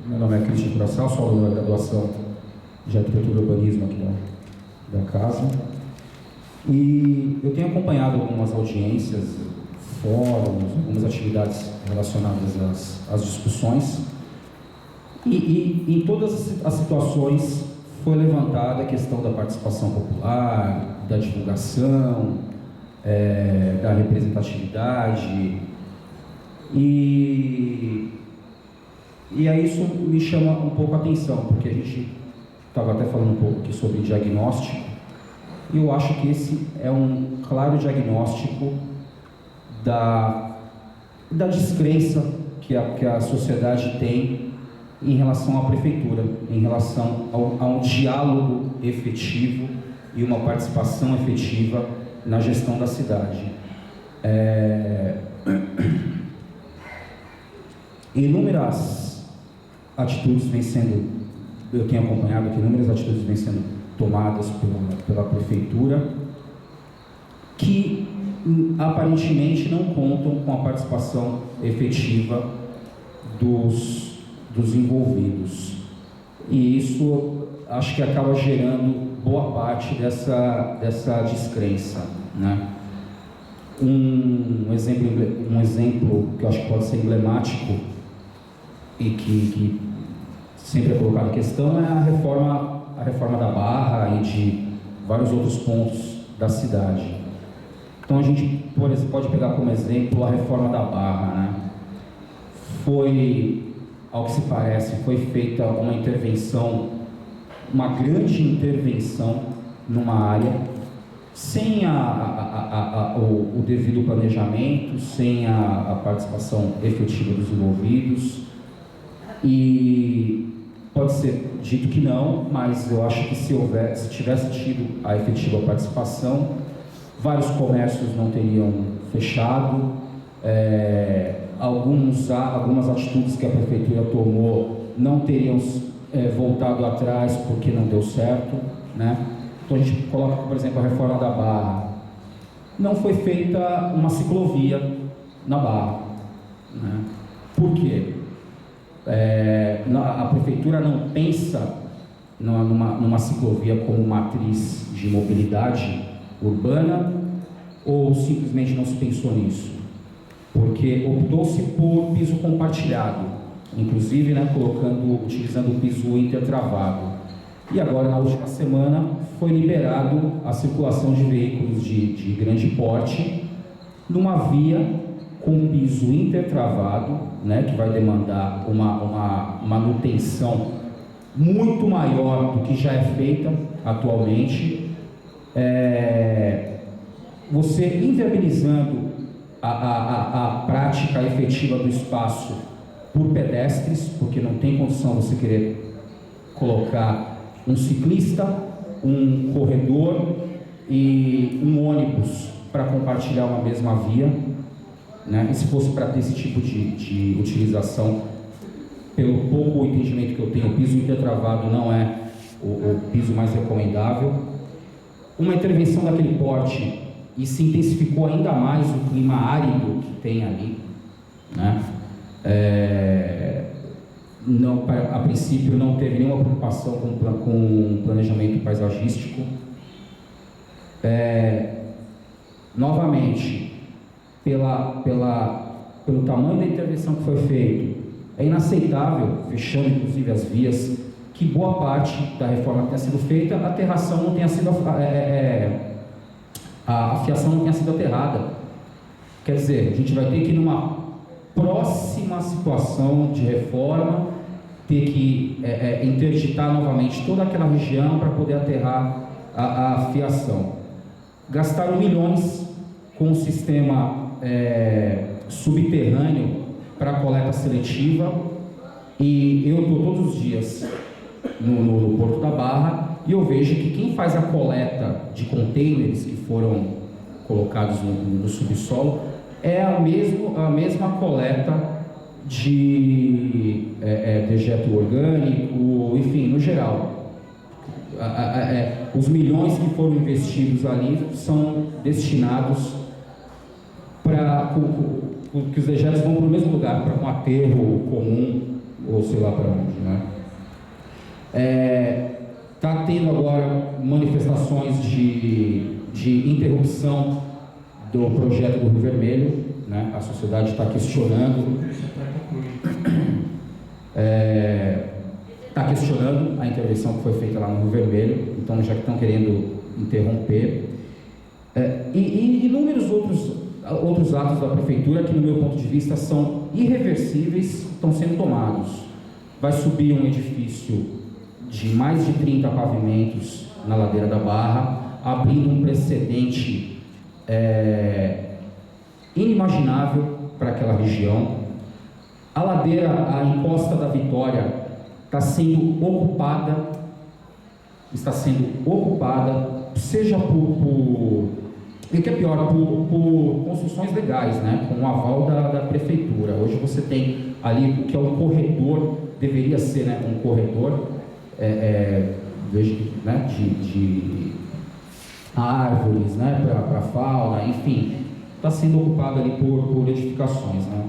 Meu nome é Cristian Curaçao, sou aluno da graduação de Arquitetura e Urbanismo aqui da casa. E eu tenho acompanhado algumas audiências, fóruns, algumas atividades relacionadas às discussões. E em todas as situações foi levantada a questão da participação popular, da divulgação, da representatividade. E aí isso me chama um pouco a atenção, porque a gente estava até falando um pouco aqui sobre diagnóstico, e eu acho que esse é um claro diagnóstico da descrença que a sociedade tem em relação à prefeitura, em relação a um diálogo efetivo e uma participação efetiva na gestão da cidade. Inúmeras atitudes vêm sendo, eu tenho acompanhado que inúmeras atitudes vêm sendo tomadas pela prefeitura, que aparentemente não contam com a participação efetiva dos envolvidos. E isso acho que acaba gerando boa parte dessa descrença, né? Um exemplo que eu acho que pode ser emblemático e que sempre é colocado em questão é a reforma da Barra e de vários outros pontos da cidade. Então a gente pode pegar como exemplo a reforma da Barra, né? Ao que se parece, foi feita uma intervenção, uma grande intervenção numa área, sem o devido planejamento, sem a participação efetiva dos envolvidos. E pode ser dito que não, mas eu acho que se tivesse tido a efetiva participação, vários comércios não teriam fechado, algumas atitudes que a prefeitura tomou não teriam voltado atrás porque não deu certo, né? Então a gente coloca, por exemplo, a reforma da Barra. Não foi feita uma ciclovia na Barra, né? Por quê? A prefeitura não pensa numa ciclovia como matriz de mobilidade urbana, ou simplesmente não se pensou nisso? Porque optou-se por piso compartilhado, inclusive, né, utilizando o piso intertravado. E agora, na última semana, foi liberado a circulação de veículos de grande porte numa via com piso intertravado, né, que vai demandar uma manutenção muito maior do que já é feita atualmente. Você inviabilizando a prática efetiva do espaço por pedestres, porque não tem condição você querer colocar um ciclista, um corredor e um ônibus para compartilhar uma mesma via, né? E se fosse para ter esse tipo de utilização, pelo pouco entendimento que eu tenho, o piso intertravado não é o piso mais recomendável. Uma intervenção daquele porte, e se intensificou ainda mais o clima árido que tem ali, né? A princípio não teve nenhuma preocupação com planejamento paisagístico. Novamente, pelo tamanho da intervenção que foi feita, é inaceitável, fechando inclusive as vias, que boa parte da reforma que tenha sido feita, a aterração não tenha sido a fiação não tenha sido aterrada. Quer dizer, a gente vai ter que, numa próxima situação de reforma, ter que interditar novamente toda aquela região para poder aterrar a fiação. Gastaram milhões com um sistema subterrâneo para coleta seletiva, e eu estou todos os dias no Porto da Barra, e eu vejo que quem faz a coleta de containers que foram colocados no subsolo é a mesma coleta de dejeto orgânico, enfim, no geral. Os milhões que foram investidos ali são destinados para que os dejetos vão para o mesmo lugar, para um aterro comum, ou sei lá para onde, né? Está tendo agora manifestações de interrupção do projeto do Rio Vermelho, né? A sociedade está questionando. Está questionando a intervenção que foi feita lá no Rio Vermelho, então já que estão querendo interromper. E inúmeros outros atos da prefeitura que, no meu ponto de vista, são irreversíveis, estão sendo tomados. Vai subir um edifício de mais de 30 pavimentos na ladeira da Barra, abrindo um precedente inimaginável para aquela região. A ladeira, a encosta da Vitória, está sendo ocupada, seja por e o que é pior, por construções legais, né, com o aval da prefeitura. Hoje você tem ali o que é um corredor, deveria ser, né, um corredor né, de árvores, né, para fauna, enfim, está sendo ocupado ali por edificações, né.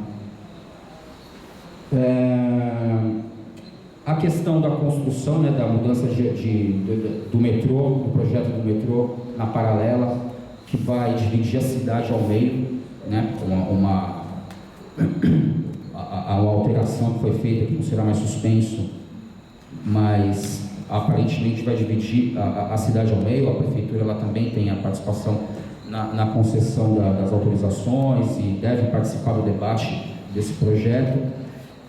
A questão da construção, né, da mudança do metrô, do projeto do metrô na paralela, que vai dividir a cidade ao meio, né, uma alteração que foi feita, que não será mais suspenso, mas aparentemente vai dividir a cidade ao meio. A prefeitura ela também tem a participação na concessão das autorizações e deve participar do debate desse projeto.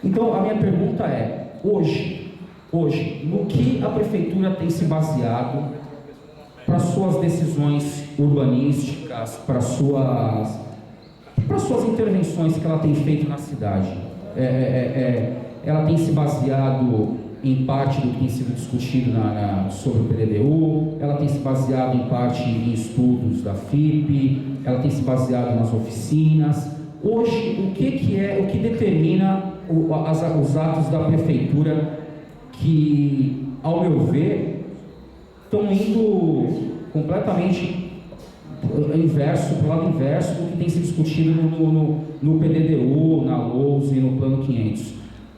Então, a minha pergunta é, hoje, no que a prefeitura tem se baseado para suas decisões urbanísticas, para suas intervenções que ela tem feito na cidade? Ela tem se baseado em parte do que tem sido discutido sobre o PDDU, ela tem se baseado em parte em estudos da FIP, ela tem se baseado nas oficinas. Hoje, o que determina os atos da prefeitura que, ao meu ver, estão indo completamente para o lado inverso do que tem sido discutido no PDDU, na LOUS e no Plano 500.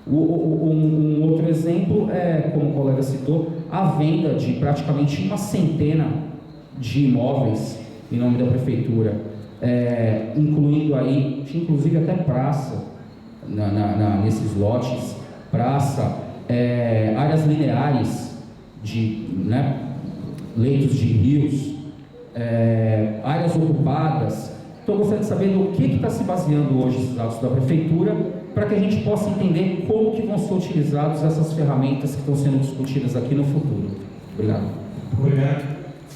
Um outro exemplo é, como o colega citou, a venda de praticamente uma centena de imóveis em nome da prefeitura, incluindo aí, inclusive até praça nesses lotes, áreas lineares né, leitos de rios, áreas ocupadas. Então eu gostaria de saber no que está se baseando hoje esses atos da prefeitura, para que a gente possa entender como que vão ser utilizadas essas ferramentas que estão sendo discutidas aqui no futuro. Obrigado. Obrigado.